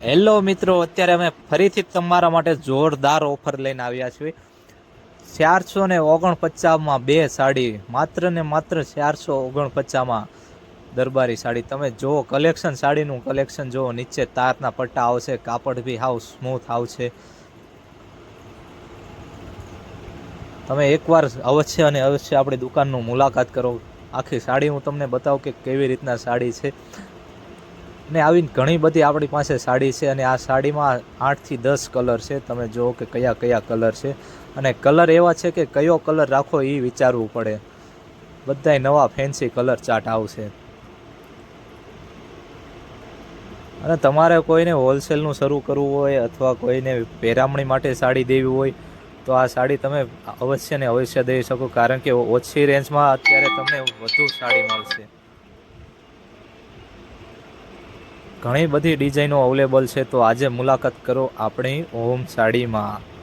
Hello મિત્રો, અત્યારે અમે ફરીથી તમારા માટે જોરદાર ઓફર લઈને આવ્યા છીએ. 449માં બે સાડી, માત્ર ને માત્ર 449માં દરબારી સાડી. તમે જુઓ કલેક્શન, સાડીનું કલેક્શન જુઓ. નીચે તારના પટ્ટા આવશે, કાપડ બી હાવ સ્મૂથ આવશે. તમે એકવાર અવશ્ય અને અવશ્ય આપણી દુકાનનું મુલાકાત કરો. આખી સાડી હું તમને બતાવું કે કેવી રીતના સાડી છે. ને આવી ઘણી બધી આપણી પાસે સાડી છે, અને આ સાડીમાં 8 થી 10 કલર છે. તમે જુઓ કે કયા કયા કલર છે, અને કલર એવા છે કે કયો કલર રાખો એ વિચારવું પડે. બધાય નવા ફેન્સી કલર ચાર્ટ આવશે. અને તમારે કોઈને હોલસેલનું શરૂ કરવું હોય અથવા કોઈને પહેરામણી માટે સાડી દેવી હોય તો આ સાડી તમે અવશ્ય ને અવશ્ય દઈ શકો, કારણ કે ઓછી રેન્જમાં અત્યારે તમને વધુ સાડી મળશે. ઘણી બધી ડિઝાઇનો અવેલેબલ છે, તો આજે મુલાકાત કરો આપણી ઓમ સાડીમાં.